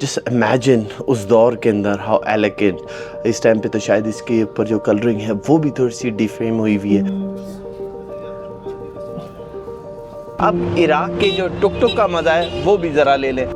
Just imagine उस दौर के अंदर हाउ एलिगेंट। इस टाइम पे तो शायद इसके ऊपर जो कलरिंग है वो भी थोड़ी सी डिफ्रेम हुई हुई है। अब इराक के जो टुक टुक का मजा है वो भी जरा ले लें।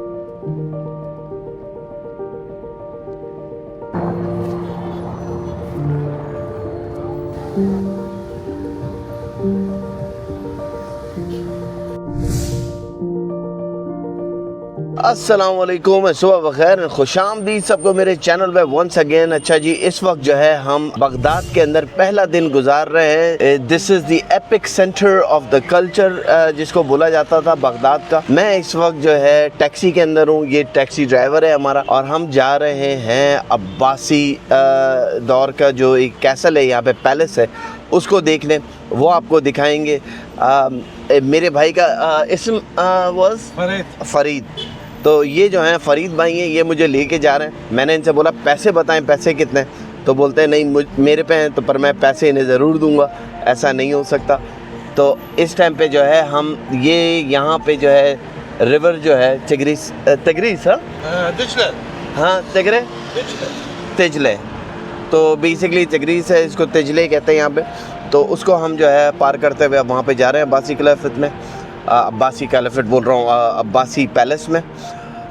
अस्सलाम वालेकुम, सुबह बखैर, खुशामदीद सबको मेरे चैनल पे वंस अगेन। अच्छा जी, इस वक्त जो है हम बगदाद के अंदर पहला दिन गुजार रहे हैं। This is the epic centre of the culture जिसको बोला जाता था बगदाद का। मैं इस वक्त जो है टैक्सी के अंदर हूँ, ये टैक्सी ड्राइवर है हमारा, और हम जा रहे हैं अब्बासी दौर का जो एक कैसल है यहाँ पे, पैलेस है, उसको देखने। वो आपको दिखाएंगे। मेरे भाई का इसम वाज फरीद। तो ये जो हैं फ़रीद भाई हैं, ये मुझे लेके जा रहे हैं। मैंने इनसे बोला पैसे बताएं, पैसे कितने? तो बोलते हैं नहीं मेरे पे हैं, तो पर मैं पैसे इन्हें ज़रूर दूंगा, ऐसा नहीं हो सकता। तो इस टाइम पे जो है हम ये यहाँ पे जो है रिवर जो है तगरीस, हाँ तगरे तिजले, तो बेसिकली तगरीस है, इसको तिजले कहते हैं यहाँ पे। तो उसको हम जो है पार करते हुए अब वहाँ पे जा रहे हैं अब्बासी खिलाफत में, अब्बासी खिलाफत बोल रहा हूँ, अब्बासी पैलेस में।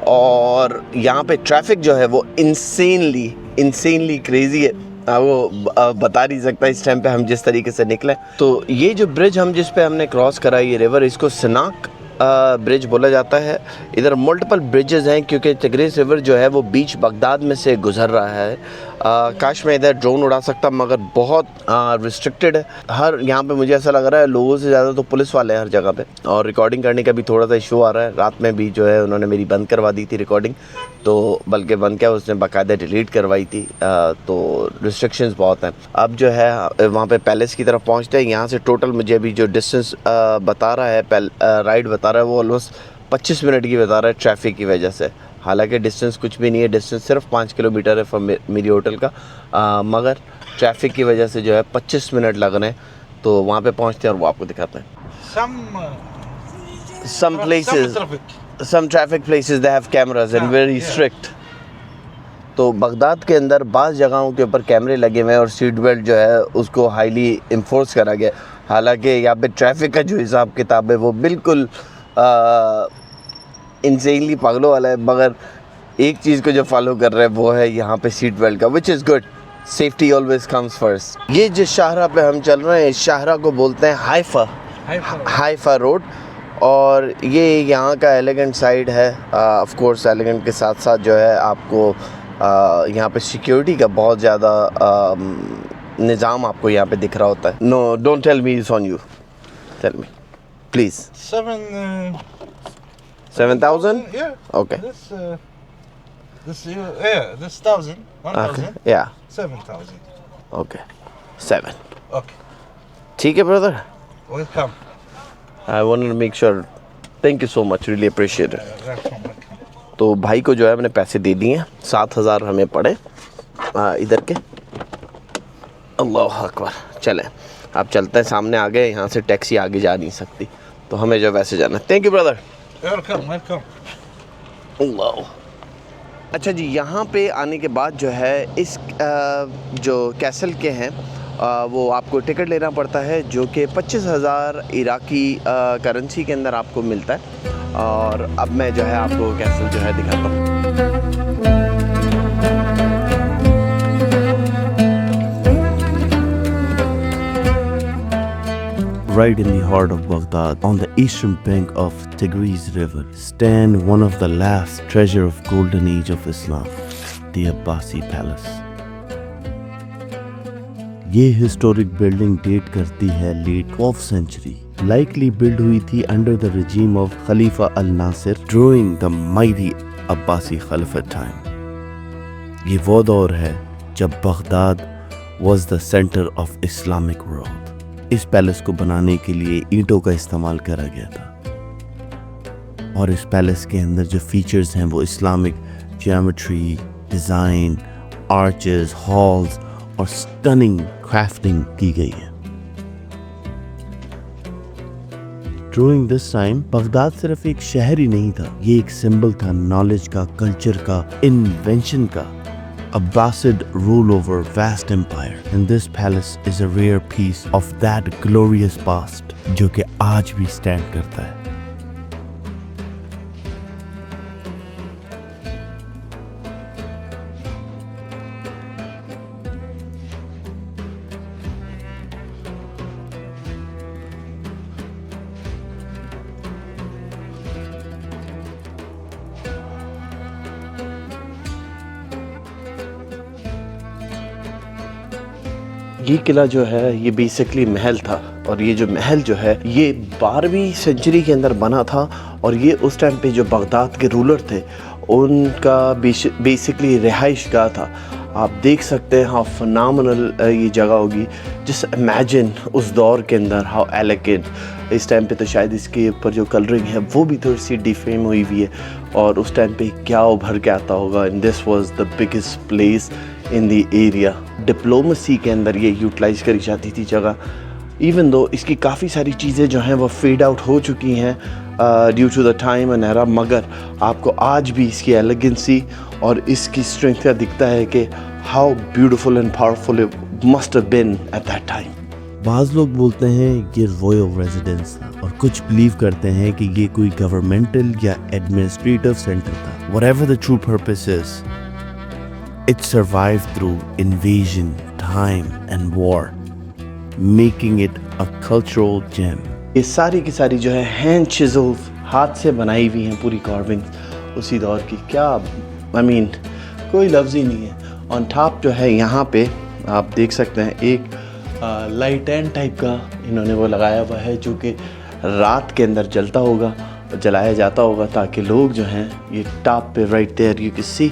और यहाँ पे ट्रैफिक जो है वो इंसेनली क्रेज़ी है। वो बता नहीं सकता इस टाइम पे हम जिस तरीके से निकले। तो ये जो ब्रिज हम जिस पे हमने क्रॉस करा, ये रिवर, इसको सनाक ब्रिज बोला जाता है। इधर मल्टीपल ब्रिजेज़ हैं क्योंकि तगरीस रिवर जो है वो बीच बगदाद में से गुजर रहा है। काश मैं इधर ड्रोन उड़ा सकता, मगर बहुत रिस्ट्रिक्टेड है। हर यहाँ पे मुझे ऐसा लग रहा है लोगों से ज़्यादा तो पुलिस वाले हैं हर जगह पे, और रिकॉर्डिंग करने का भी थोड़ा सा इशू आ रहा है। रात में भी जो है उन्होंने मेरी बंद करवा दी थी रिकॉर्डिंग, तो बल्कि बंद क्या, उसने बाकायदा डिलीट करवाई थी। तो रिस्ट्रिक्शंस बहुत हैं। अब जो है वहाँ पे पैलेस की तरफ पहुँचते हैं। यहाँ से टोटल मुझे अभी जो डिस्टेंस बता रहा है, राइड बता रहा है, वो ऑलमोस्ट 25 मिनट की बता रहा है ट्रैफिक की वजह से। हालांकि डिस्टेंस कुछ भी नहीं है, डिस्टेंस सिर्फ 5 किलोमीटर है फ्रॉम मेरी होटल का, मगर ट्रैफिक की वजह से जो है 25 मिनट लग रहे हैं। तो वहाँ पे पहुँचते हैं और वो आपको दिखाते हैं। Some traffic places they have cameras and very strict। तो बगदाद के अंदर बाज़ जगहों के ऊपर कैमरे लगे हुए हैं और सीट बेल्ट जो है उसको हाईली इन्फोर्स करा गया। हालांकि यहाँ पे ट्रैफिक का जो हिसाब किताब है वो बिल्कुल इंसेनली पागलों वाला है, मगर एक चीज़ को जो फॉलो कर रहे हैं वो है यहाँ पे सीट बेल्ट का, which is good. Safety always comes first. ये जिस शाहरा पे हम चल रहे हैं, इस शाहरा को बोलते हैं हाइफा रोड, और ये यहाँ का एलिगेंट साइड है। ऑफ कोर्स एलिगेंट के साथ साथ जो है आपको यहाँ पे सिक्योरिटी का बहुत ज़्यादा निज़ाम आपको यहाँ पे दिख रहा होता है। No don't tell me it's on you, tell me please. 7,000? Yeah. Okay. This 1,000. Okay. Yeah. 7,000. Okay. 7. Okay. ठीक है brother. Welcome. I wanted to make sure. Thank you so much. Really appreciate it. Welcome. तो भाई को जो है मैंने पैसे दे दिए, 7,000 हमें पड़े इधर के। अल्लाह अकबर। चलें अब चलते हैं, सामने आ गए, यहाँ से टैक्सी आगे जा नहीं सकती, तो हमें जो वैसे जाना है। Thank you brother. Welcome. अल्लाह। अच्छा जी, यहाँ पे आने के बाद जो है इस जो कैसल के हैं वो आपको टिकट लेना पड़ता है, जो कि 25,000 इराकी करेंसी के अंदर आपको मिलता है। और अब मैं जो है आपको कैसल जो है दिखाता हूँ। Right in the heart of Baghdad, on the eastern bank of Tigris River, stand one of the last treasure of golden age of Islam, the Abbasi Palace. ये हिस्टोरिक बिल्डिंग डेट करती है late 12th century, likely built हुई थी under the regime of Khalifa al-Nasir during the mighty Abbasi Caliphate time. ये वो दौर है जब Baghdad was the center of Islamic world. इस पैलेस को बनाने के लिए ईंटों का इस्तेमाल करा गया था, और इस पैलेस के अंदर जो फीचर्स हैं वो Islamic geometry, design, arches, halls और स्टनिंग क्राफ्टिंग की गई है। ड्यूरिंग दिस टाइम बगदाद सिर्फ एक शहर ही नहीं था, ये एक सिंबल था नॉलेज का, कल्चर का, इन्वेंशन का। Abbasid rule over vast empire, and this palace is a rare piece of that glorious past जो कि आज भी stand करता है। ये किला जो है ये बेसिकली महल था, और ये जो महल जो है ये 12वीं सेंचुरी के अंदर बना था, और ये उस टाइम पे जो बगदाद के रूलर थे उनका बेसिकली रिहाइश गाह था। आप देख सकते हैं हाउ फिनोमिनल ये जगह होगी। जस्ट इमेजिन उस दौर के अंदर हाउ एलिगेंट। इस टाइम पे तो शायद इसके ऊपर जो कलरिंग है वो भी थोड़ी सी डिफेम हुई हुई है, और उस टाइम पे क्या उभर के आता होगा। And this was the biggest place in the area. Diplomacy के अंदर ये यूटिलाइज करी जाती थी जगह, इवन दो इसकी काफ़ी सारी चीज़ें जो हैं वो फेड आउट हो चुकी हैं due to the time and era, मगर आपको आज भी इसकी एलिगेंसी और इसकी स्ट्रेंथ का दिखता है कि how beautiful and powerful it must have been at that time. बाज़ लोग बोलते हैं ये रॉयल रेजिडेंस था, और कुछ बिलीव करते हैं कि ये कोई गवर्नमेंटल या एडमिनिस्ट्रेटिव सेंटर था। Whatever the true purpose is, it survived through invasion, time and war, making it a cultural gem. ये सारी की सारी जो है हैंड चिजल्स, हाथ से बनाई हुई हैं पूरी कार्विंग्स उसी दौर की। क्या आई मीन कोई लफ्ज़ ही नहीं है। ऑन टॉप जो है यहाँ पे आप देख सकते हैं एक लाइट एंड टाइप का इन्होंने वो लगाया हुआ है, जो कि रात के अंदर जलता होगा, जलाया जाता होगा, ताकि लोग जो हैं ये टॉप पे right there you can see,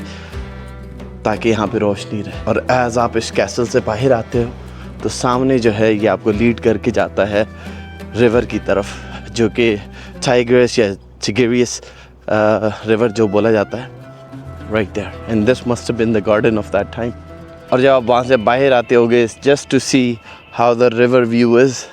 ताकि यहाँ पे रोशनी रहे। और एज आप इस कैसल से बाहर आते हो तो सामने जो है ये आपको लीड करके जाता है रिवर की तरफ, जो कि टाइग्रिस या टिग्रिस रिवर जो बोला जाता है, right there. And this must have been the garden of that time. और जब आप वहाँ से बाहर आते होगे just to see how the river view is,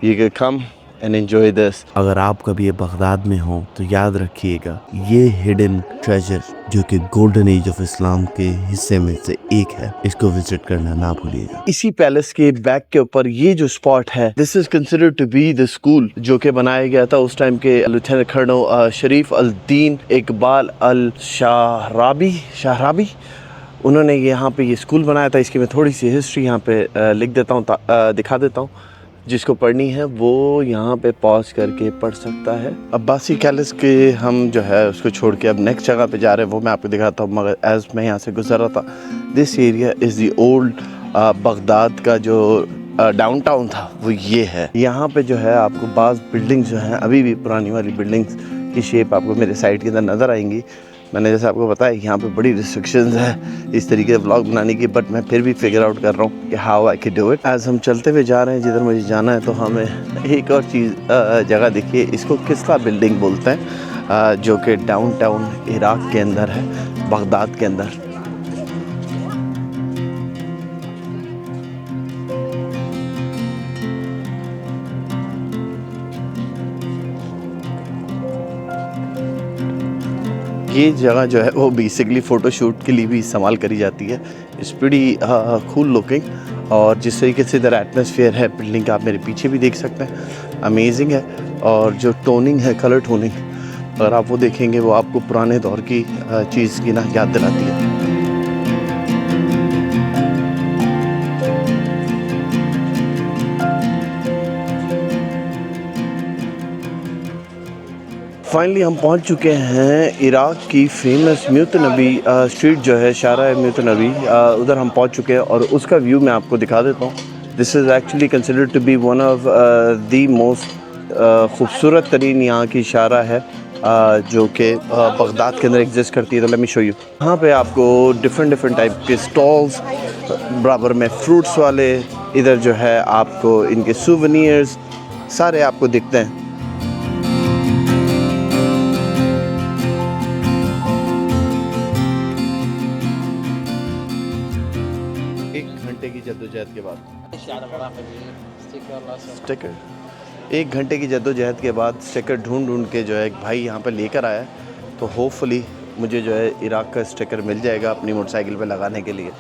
you can come and enjoy this. अगर आप कभी बगदाद में हो तो याद रखिएगा ये हिडन ट्रेजर जो कि गोल्डन एज ऑफ इस्लाम के हिस्से में से एक है, इसको विजिट करना ना भूलिएगा। इसी पैलेस के बैक के ऊपर ये जो स्पॉट है, this is considered to be the school जो कि बनाया गया था उस टाइम के लेफ्टिनेंट कर्नल शरीफ अल दीन इकबाल अल शाहराबी, उन्होंने यहाँ पे ये स्कूल बनाया था। इसकी मैं थोड़ी सी हिस्ट्री यहाँ पे लिख देता हूँ, दिखा देता हूँ। जिसको पढ़नी है वो यहाँ पे पॉज करके पढ़ सकता है। अब्बासी पैलेस के हम जो है उसको छोड़ के अब नेक्स्ट जगह पे जा रहे हैं, वो मैं आपको दिखाता हूँ। मगर एज मैं यहाँ से गुजर रहा था, this area is the old Baghdad का जो डाउनटाउन था वो ये है। यहाँ पे जो है आपको बाज़ बिल्डिंग्स जो हैं अभी भी पुरानी वाली बिल्डिंग्स की शेप आपको मेरे साइड के अंदर नज़र आएंगी। मैंने जैसे आपको बताया यहाँ पे बड़ी रिस्ट्रिक्शंस है इस तरीके से व्लॉग बनाने की, बट मैं फिर भी फिगर आउट कर रहा हूँ कि how I can do it. As हम चलते हुए जा रहे हैं जिधर मुझे जाना है, तो हमें एक और चीज़ जगह दिखिए, इसको किस्ला बिल्डिंग बोलते हैं, जो कि डाउनटाउन इराक़ के अंदर है, बगदाद के अंदर। ये जगह जो है वो बेसिकली फ़ोटोशूट के लिए भी इस्तेमाल करी जाती है। इट्स प्रीटी कूल लुकिंग, और जिस तरीके से इधर एटमॉस्फेयर है बिल्डिंग का आप मेरे पीछे भी देख सकते हैं, अमेजिंग है। और जो टोनिंग है, कलर टोनिंग, अगर आप वो देखेंगे वो आपको पुराने दौर की चीज़ की ना याद दिलाती है। फाइनली हम पहुंच चुके हैं इराक़ की फेमस म्यूतनबी स्ट्रीट जो है, शारा म्यूतनबी, उधर हम पहुंच चुके हैं और उसका व्यू मैं आपको दिखा देता हूं। This is actually considered to be one of the most खूबसूरत तरीन यहाँ की शारा है, जो कि बगदाद के अंदर एग्जिस्ट करती है। तो लेट मी शो यू। यहाँ पे आपको डिफरेंट टाइप के स्टॉल्स, बराबर में फ्रूट्स वाले, इधर जो है आपको इनके सूवेनियर्स सारे आपको दिखते हैं। 1 घंटे की जद्दोजहद के बाद स्टिकर 1 घंटे की जद्दोजहद के बाद स्टिकर ढूंढ के जो है एक भाई यहाँ पे लेकर आया है, तो होपफुली मुझे जो है इराक का स्टिकर मिल जाएगा अपनी मोटरसाइकिल पे लगाने के लिए।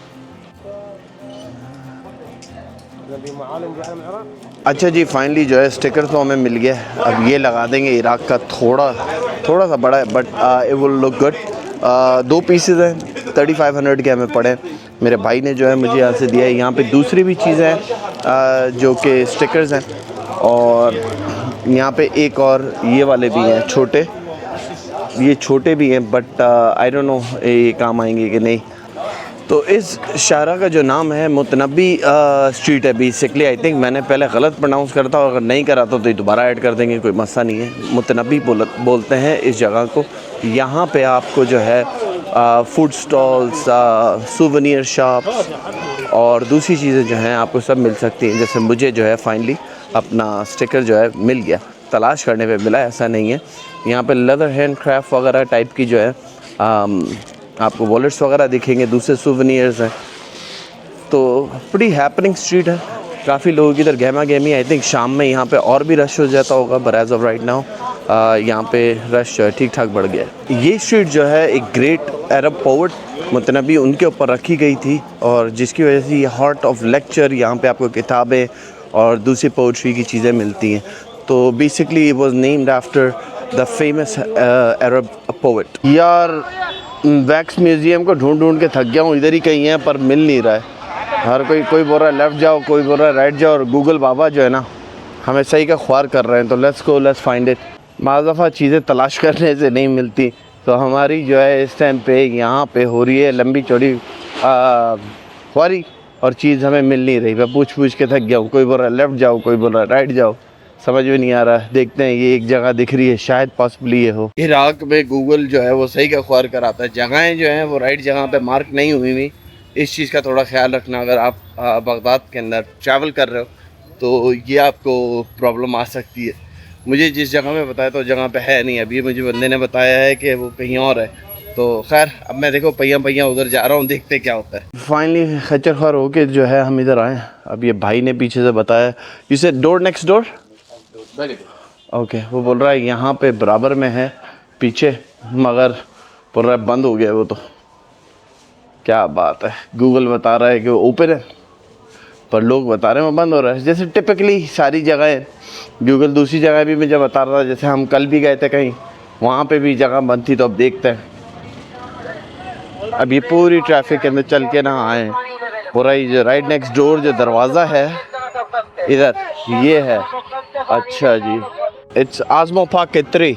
अच्छा जी, फाइनली जो है स्टिकर तो हमें मिल गया है। अब ये लगा देंगे। इराक का थोड़ा सा बड़ा है but it will look good. 2 pieces हैं, 3500 के हमें पड़े। मेरे भाई ने जो है मुझे यहाँ से दिया है। यहाँ पे दूसरी भी चीज़ें हैं जो कि स्टिकर्स हैं, और यहाँ पे एक और ये वाले भी हैं छोटे, ये छोटे भी हैं बट आई डोंट नो ये काम आएंगे कि नहीं। तो इस शाहरा का जो नाम है मुतनबी स्ट्रीट है बेसिकली। आई थिंक मैंने पहले गलत प्रोनाउंस करता, और अगर नहीं करा तो दोबारा ऐड कर देंगे, कोई मसला नहीं है। मुतनबी बोलते हैं इस जगह को। यहाँ पे आपको जो है फूड स्टॉल्स, सूवेनियर शॉप्स और दूसरी चीज़ें जो हैं आपको सब मिल सकती हैं। जैसे मुझे जो है फाइनली अपना स्टिकर जो है मिल गया, तलाश करने पे मिला, ऐसा नहीं है। यहाँ पे लेदर हैंड क्राफ्ट वगैरह टाइप की जो है आपको वॉलेट्स वगैरह दिखेंगे, दूसरे सूवेनियर्स हैं। तो बड़ी हैपनिंग स्ट्रीट है, काफ़ी लोगों की इधर गहमा गहमी। आई थिंक शाम में यहाँ पे और भी रश हो जाता होगा, but as of right now यहाँ पे रश जो है ठीक ठाक बढ़ गया है। ये स्ट्रीट जो है एक ग्रेट अरब पोएट मुतनबी उनके ऊपर रखी गई थी, और जिसकी वजह से ये हार्ट ऑफ लेक्चर, यहाँ पे आपको किताबें और दूसरी पोइट्री की चीज़ें मिलती हैं। तो basically it was named after the famous Arab poet. यार वैक्स म्यूज़ियम को ढूंढ के थक गया हूँ, इधर ही कहीं है पर मिल नहीं रहा है। हर कोई बोल रहा है लेफ़्ट जाओ, कोई बोल रहा है राइट जाओ, और गूगल बाबा जो है ना हमें सही का ख्वार कर रहे हैं। तो let's go, let's find it. बाज़ दफ़ा चीज़ें तलाश करने से नहीं मिलती, तो हमारी जो है इस टाइम पे यहाँ पे हो रही है लंबी चौड़ी ख्वारी, और चीज़ हमें मिल नहीं रही। मैं पूछ के थक गया हूँ। कोई बोल रहा है लेफ़्ट जाओ, कोई बोल रहा है राइट जाओ, समझ में नहीं आ रहा। देखते हैं, ये एक जगह दिख रही है, शायद पॉसिबली ये हो। इराक में गूगल जो है वो सही का ख्वार कराता है। जगहें जो हैं वो राइट जगह पे मार्क नहीं हुई हुई। इस चीज़ का थोड़ा ख्याल रखना। अगर आप बगदाद के अंदर ट्रैवल कर रहे हो तो ये आपको प्रॉब्लम आ सकती है। मुझे जिस जगह में बताया तो जगह पे है नहीं, अभी मुझे बंदे ने बताया है कि वो कहीं और है। तो खैर अब मैं देखो पहिया उधर जा रहा हूँ, देखते क्या होता है। फाइनली खच्चर ख्वार होके जो है हम इधर आए। अब ये भाई ने पीछे से बताया, you said door next door. Okay, वो बोल रहा है यहाँ पे बराबर में है पीछे, मगर बोल रहा है बंद हो गया वो। तो क्या बात है, गूगल बता रहा है कि वो ओपन है, पर लोग बता रहे हैं वो बंद हो रहा है। जैसे टिपिकली सारी जगह गूगल दूसरी जगह भी मुझे बता रहा था। जैसे हम कल भी गए थे कहीं, वहाँ पे भी जगह बंद थी। तो अब देखते हैं, अब ये पूरी ट्रैफिक के अंदर चल के ना आए। पूरा ये राइट नेक्स्ट डोर जो दरवाज़ा है इधर, ये है। अच्छा जी, it's Osmo Pocket 3.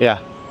Yeah.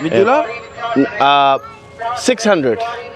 $100 600.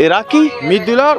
Iraqi? $100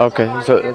Okay, so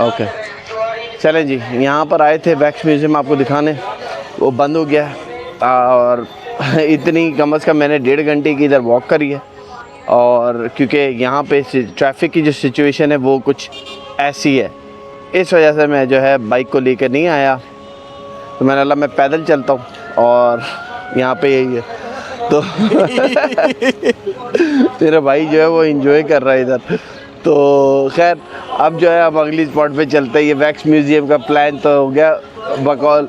Okay. चलें जी, यहाँ पर आए थे वैक्स म्यूज़ियम आपको दिखाने, वो बंद हो गया। और इतनी कम अज़ कम मैंने 1.5 घंटे की इधर वॉक करी है। और क्योंकि यहाँ पे ट्रैफिक की जो सिचुएशन है वो कुछ ऐसी है, इस वजह से मैं जो है बाइक को लेकर नहीं आया। तो मैंने बोला मैं पैदल चलता हूँ, और यहाँ पे यही है। तो तेरा भाई जो है वो एंजॉय कर रहा है इधर। तो खैर अब जो है हम अगली स्पॉट पे चलते हैं। ये वैक्स म्यूज़ियम का प्लान तो हो गया बकौल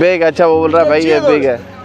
बेग। अच्छा वो बोल रहा है भाई ये बेग है।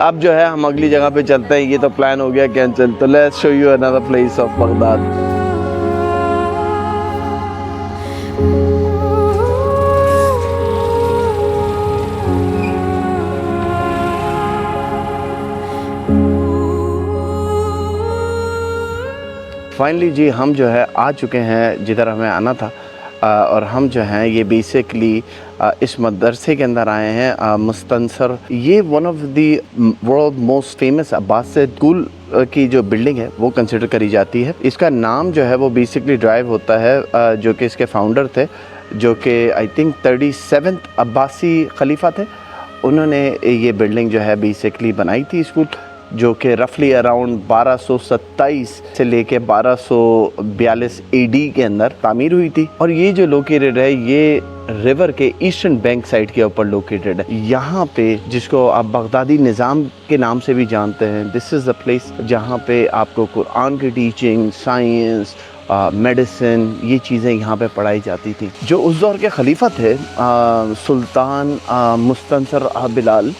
अब जो है हम अगली जगह पे चलते हैं। ये तो प्लान हो गया कैंसिल। तो let's show you another place of Baghdad. Finally जी हम जो है आ चुके हैं जिधर हमें आना था। और हम जो हैं ये बेसिकली इस मदरसे के अंदर आए हैं, मुस्तनसर। ये one of the world most famous Abbasid school की जो बिल्डिंग है वो कंसिडर करी जाती है। इसका नाम जो है वो बेसिकली ड्राइव होता है जो कि इसके फाउंडर थे, जो कि आई थिंक 37th अब्बासी खलीफा थे। उन्होंने ये बिल्डिंग जो है बेसिकली बनाई थी स्कूल। जो कि रफली अराउंड 1227 से लेके 1242 एडी के अंदर तामीर हुई थी। और ये जो लोकेटेड है ये रिवर के ईस्टर्न बैंक साइड के ऊपर लोकेटेड है। यहाँ पे जिसको आप बगदादी निज़ाम के नाम से भी जानते हैं, दिस इज़ द प्लेस जहाँ पे आपको कुरान की टीचिंग, साइंस, मेडिसिन, ये चीज़ें यहाँ पे पढ़ाई जाती थी। जो उस दौर के खलीफा थे सुल्तान मुस्तनसर बिलाल,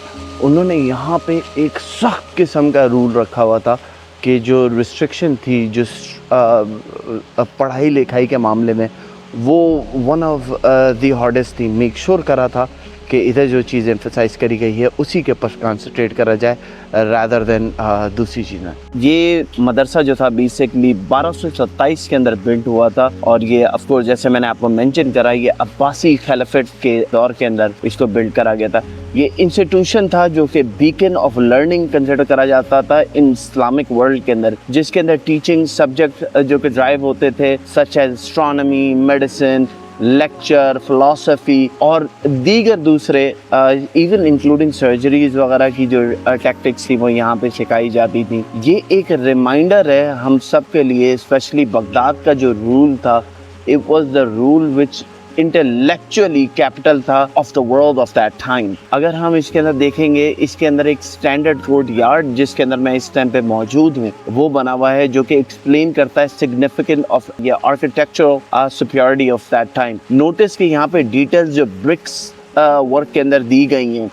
उन्होंने यहाँ पे एक सख्त किस्म का रूल रखा हुआ था कि जो रिस्ट्रिक्शन थी जो पढ़ाई लिखाई के मामले में, वो वन ऑफ द हार्डेस्ट थी। मेक श्योर करा था कि इधर जो चीज़ एम्फसाइज करी गई है उसी के ऊपर कंसंट्रेट करा जाए रादर देन दूसरी चीज़ें। ये मदरसा जो था बेसिकली 1227 के अंदर बिल्ट हुआ था और ये ऑफ कोर्स जैसे मैंने आपको मेंशन करा, ये अब्बासी खिलाफत के दौर के अंदर इसको बिल्ड करा गया था। ये इंस्टीट्यूशन था जो कि बीकन ऑफ लर्निंग कंसिडर करा जाता था इन इस्लामिक वर्ल्ड के अंदर, जिसके अंदर टीचिंग सब्जेक्ट जो कि ड्राइव होते थे such as astronomy, medicine, lecture, philosophy और दीगर दूसरे इवन इंक्लूडिंग सर्जरीज वगैरह की जो टैक्टिक्स थी वो यहाँ पे सिखाई जाती थी। ये एक रिमाइंडर है हम सब के लिए, स्पेशली बगदाद का जो रूल था, it was the rule which intellectually capital था of the world of that time. अगर हम इसके अंदर देखेंगे, इसके अंदर एक स्टैंडर्ड कोर्ट यार्ड जिसके अंदर मैं इस टाइम पे मौजूद हूँ वो बना हुआ है, जो कि एक्सप्लेन करता है सिग्निफिकेंट ऑफ ये architectural superiority of that time. Notice कि यहाँ पे डिटेल्स जो ब्रिक्स वर्क के अंदर दी गई हैं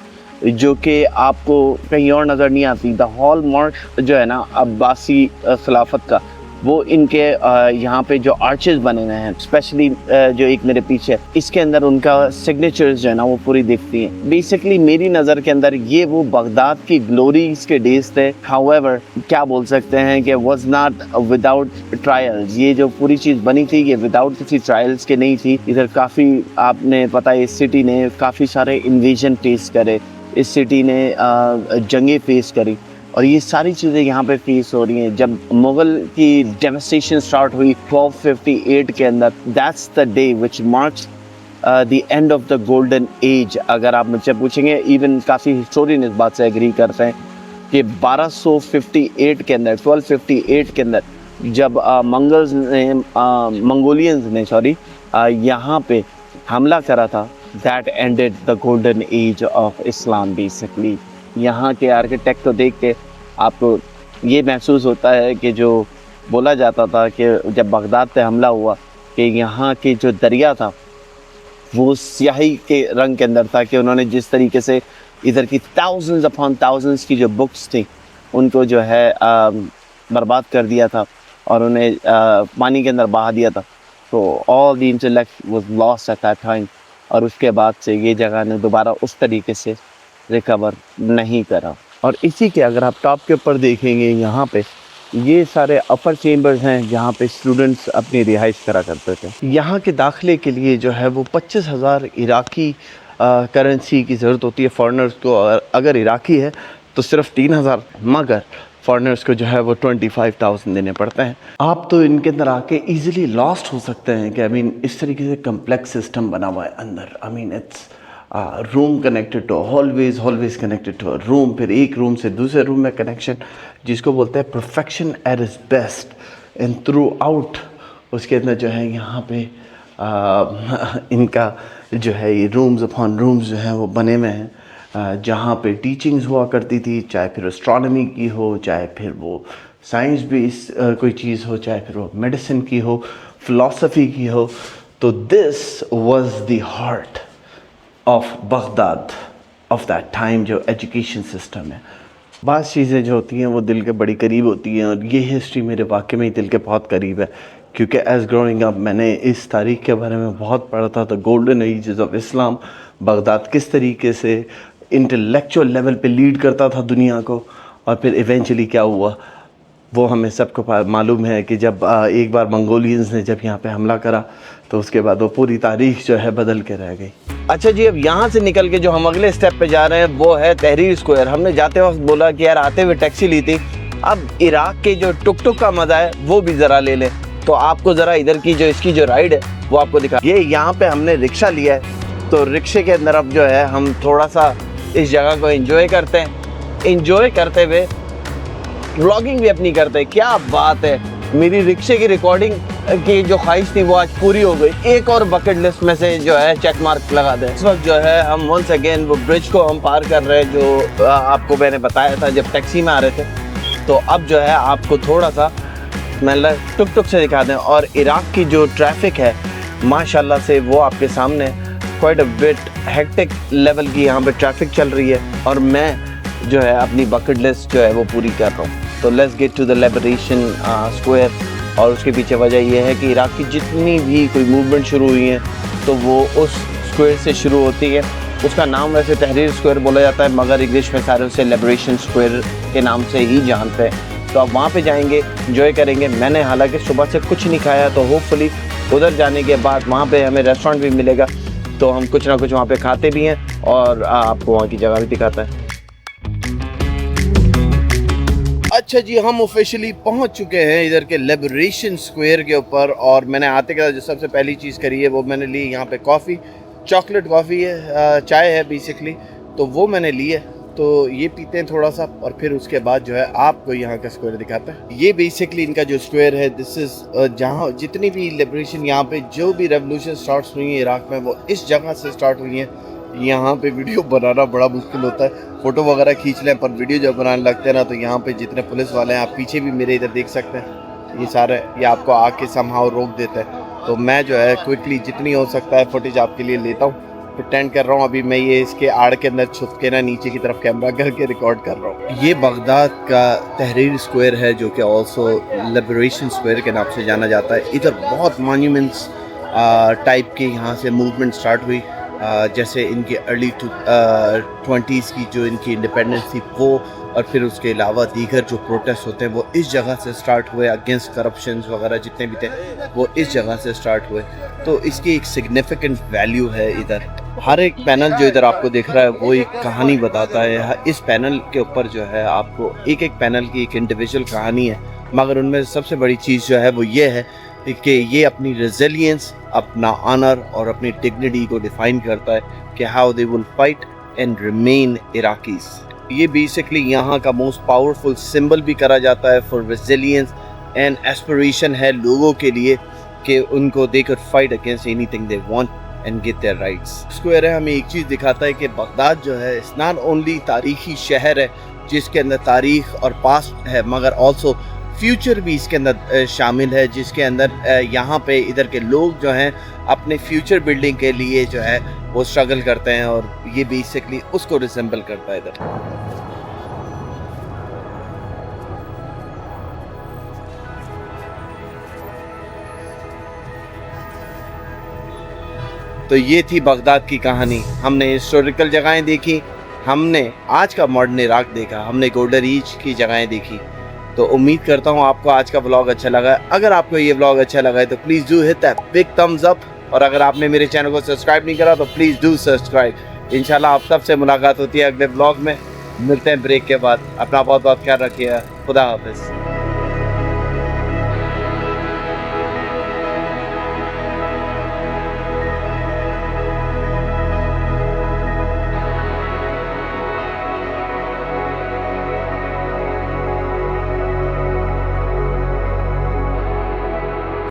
जो कि आपको कहीं और नज़र नहीं आती। द हॉलमार्क जो है ना अब्बासी खिलाफत का, वो इनके यहाँ पे जो आर्चेस बने हुए हैं, स्पेशली जो एक मेरे पीछे, इसके अंदर उनका सिग्नेचर्स जो है ना वो पूरी दिखती हैं। बेसिकली मेरी नज़र के अंदर ये वो बगदाद की ग्लोरीज के डेज थे। हाउएवर क्या बोल सकते हैं कि वाज नॉट विदाउट ट्रायल्स। ये जो पूरी चीज़ बनी थी ये विदाउट किसी ट्रायल्स के नहीं थी। इधर काफ़ी आपने पता है इस सिटी ने काफ़ी सारे इन्वेजन फेस करे, इस सिटी ने जंगें फेस करी और ये सारी चीज़ें यहाँ पे फेस हो रही हैं। जब मुग़ल की डेवस्टेशन स्टार्ट हुई 1258 के अंदर, that's the day which marks the end of the golden age. अगर आप मुझसे पूछेंगे, इवन काफ़ी हिस्टोरियन इस बात से एग्री करते हैं कि 1258 के अंदर, 1258 के अंदर जब मंगोलियंस ने यहाँ पे हमला करा था, that ended the golden age of Islam basically. यहाँ के आर्किटेक्ट को देख के आपको ये महसूस होता है कि जो बोला जाता था कि जब बगदाद पे हमला हुआ कि यहाँ के जो दरिया था वो स्याही के रंग के अंदर था, कि उन्होंने जिस तरीके से इधर की थाउजेंड्स अपॉन थाउजेंड्स की जो बुक्स थी उनको जो है बर्बाद कर दिया था और उन्हें पानी के अंदर बहा दिया था। तो all the intellect was lost eight that time और उसके बाद से ये जगह ने दोबारा उस तरीके से रिकवर नहीं करा। और इसी के अगर आप टॉप के ऊपर देखेंगे, यहाँ पे ये सारे अपर चेम्बर्स हैं जहाँ पे स्टूडेंट्स अपनी रिहाइश करा करते थे। यहाँ के दाखिले के लिए जो है वो 25,000 इराकी करेंसी की ज़रूरत होती है फॉरेनर्स को। अगर इराकी है तो सिर्फ 3,000, मगर फॉरेनर्स को जो है वो 25,000 देने पड़ते हैं। आप तो इनके अंदर आके ईजिली लॉस्ट हो सकते हैं कि आई मीन इस तरीके से कम्प्लेक्स सिस्टम बना हुआ है अंदर। I mean it's room connected to hallways connected to room, फिर एक रूम से दूसरे रूम में कनेक्शन, जिसको बोलते हैं perfection at its best and through out. उसके अंदर जो है यहाँ पे इनका जो है ये रूम्स अपॉन रूम्स जो हैं वो बने हुए हैं जहाँ पे टीचिंग्स हुआ करती थी, चाहे फिर एस्ट्रोनॉमी की हो, चाहे फिर वो साइंस बेस्ड कोई चीज़ हो, चाहे फिर वो मेडिसिन की हो, फ़िलासफ़ी की हो। तो this was the heart of Baghdad of that time, जो एजुकेशन सिस्टम है। बात चीज़ें जो होती हैं वो दिल के बड़ी करीब होती हैं और ये हिस्ट्री मेरे वाकई में ही दिल के बहुत करीब है, क्योंकि एज़ ग्रोइंग अप मैंने इस तारीख़ के बारे में बहुत पढ़ा था। The golden ages of Islam, Baghdad किस तरीके से इंटेलेक्चुअल लेवल पे लीड करता था दुनिया को, और फिर इवेंचुअली क्या हुआ वो हमें सबको मालूम है कि जब एक बार मंगोलियंस ने जब यहाँ पे हमला करा तो उसके बाद वो पूरी तारीख जो है बदल के रह गई। अच्छा जी, अब यहाँ से निकल के जो हम अगले स्टेप पे जा रहे हैं वो है तहरीर स्क्वायर। हमने जाते वक्त बोला कि यार आते हुए टैक्सी ली थी, अब इराक के जो टुक टुक का मज़ा है वो भी ज़रा ले लें। तो आपको ज़रा इधर की जो इसकी जो राइड है वो आपको दिखा। ये यहाँ पे हमने रिक्शा लिया है, तो रिक्शे के अंदर अब जो है हम थोड़ा सा इस जगह को एंजॉय करते हैं। एंजॉय करते हुए व्लॉगिंग भी अपनी करते हैं। क्या बात है, मेरी रिक्शे की रिकॉर्डिंग की जो ख्वाहिश थी वो आज पूरी हो गई। एक और बकेट लिस्ट में से जो है चेक मार्क लगा दें। इस वक्त जो है हम वंस अगेन वो ब्रिज को हम पार कर रहे हैं जो आपको मैंने बताया था जब टैक्सी में आ रहे थे। तो अब जो है आपको थोड़ा सा मतलब टुक टुक से दिखा दें। और इराक की जो ट्रैफिक है माशाल्लाह से वो आपके सामने quite a bit hectic level की यहाँ पे ट्रैफिक चल रही है। और मैं जो है अपनी बकेट लिस्ट जो है वो पूरी कर रहा हूँ। तो let's get to the liberation square. और उसके पीछे वजह यह है कि इराक की जितनी भी कोई मूवमेंट शुरू हुई है तो वो उस स्क्वायर से शुरू होती है। उसका नाम वैसे तहरीर स्क्वायर बोला जाता है मगर इंग्लिश में सारे उसे लिबरेशन स्क्वायर के नाम से ही जानते हैं। तो आप वहाँ पे जाएंगे, इंजॉय करेंगे। मैंने हालांकि सुबह से कुछ नहीं खाया तो होपफुली उधर जाने के बाद वहाँ पे हमें रेस्टोरेंट भी मिलेगा तो हम कुछ ना कुछ वहाँ पे खाते भी हैं और आपको वहाँ की जगह भी दिखाता है। अच्छा जी, हम ऑफिशियली पहुंच चुके हैं इधर के लिबरेशन स्क्वायर के ऊपर। और मैंने आते के जो सबसे पहली चीज़ करी है वो मैंने ली यहाँ पे कॉफ़ी, चॉकलेट कॉफ़ी है, चाय है बेसिकली। तो वो मैंने ली है, तो ये पीते हैं थोड़ा सा और फिर उसके बाद जो है आपको यहाँ का स्क्वायर दिखाता है। ये बेसिकली इनका जो स्क्वायर है दिस इज़ जहाँ जितनी भी लिबरेशन यहाँ पे जो भी रेवोल्यूशन स्टार्ट हुई है इराक में वो इस जगह से स्टार्ट हुई है। यहाँ पे वीडियो बनाना बड़ा मुश्किल होता है, फ़ोटो वगैरह खींच लें पर वीडियो जब बनाने लगते हैं ना तो यहाँ पे जितने पुलिस वाले हैं, आप पीछे भी मेरे इधर देख सकते हैं, ये सारे ये आपको आके समहाउ रोक देते हैं। तो मैं जो है क्विकली जितनी हो सकता है फुटेज आपके लिए लेता हूँ, प्रिटेंड कर रहा हूँ अभी मैं ये इसके आड़ के अंदर छुप के ना नीचे की तरफ कैमरा करके रिकॉर्ड कर रहा हूँ। ये बगदाद का तहरीर स्क्वायर है जो कि ऑल्सो लिबरेशन स्क्वायर के नाम से जाना जाता है। इधर बहुत मॉन्यूमेंट्स टाइप के यहाँ से मूवमेंट स्टार्ट हुई। जैसे इनके अर्ली 20s की जो इनकी इंडिपेंडेंस थी वो, और फिर उसके अलावा दीगर जो प्रोटेस्ट होते हैं वो इस जगह से स्टार्ट हुए। अगेंस्ट करप्शन वगैरह जितने भी थे वो इस जगह से स्टार्ट हुए। तो इसकी एक सिग्निफिकेंट वैल्यू है इधर। हर एक पैनल जो इधर आपको दिख रहा है वो एक कहानी बताता है। इस पैनल के ऊपर जो है आपको एक एक पैनल की एक इंडिविजुअल कहानी है, मगर उनमें सबसे बड़ी चीज़ जो है वो ये है कि ये अपनी रेजिलियंस, अपना ऑनर और अपनी डिग्निटी को डिफाइन करता है कि how they will fight and remain Iraqis. ये बेसिकली यहाँ का मोस्ट पावरफुल सिंबल भी करा जाता है फॉर रेजिलियंस एंड एस्पिरेशन है लोगों के लिए कि उनको they can fight against anything they want and get their rights. Square है हमें एक चीज़ दिखाता है कि बगदाद जो है इट्स नॉट ओनली तारीखी शहर है जिसके अंदर तारीख और पास्ट है, मगर ऑल्सो फ्यूचर भी इसके अंदर शामिल है, जिसके अंदर यहाँ पे इधर के लोग जो हैं अपने फ्यूचर बिल्डिंग के लिए जो है वो स्ट्रगल करते हैं और ये बेसिकली उसको रिसेंबल करता है इधर। तो ये थी बगदाद की कहानी। हमने हिस्टोरिकल जगहें देखी, हमने आज का मॉडर्न इराक देखा, हमने गोल्डन एज की जगहें देखी। तो उम्मीद करता हूँ आपको आज का व्लॉग अच्छा लगा। अगर आपको ये व्लॉग अच्छा लगा है तो please do hit that big thumbs up. और अगर आपने मेरे चैनल को सब्सक्राइब नहीं करा तो प्लीज़ डू सब्सक्राइब। इंशाल्लाह आप सबसे मुलाकात होती है अगले व्लॉग में। मिलते हैं ब्रेक के बाद। अपना बहुत बहुत ख्याल रखिएगा। खुदा हाफिज़।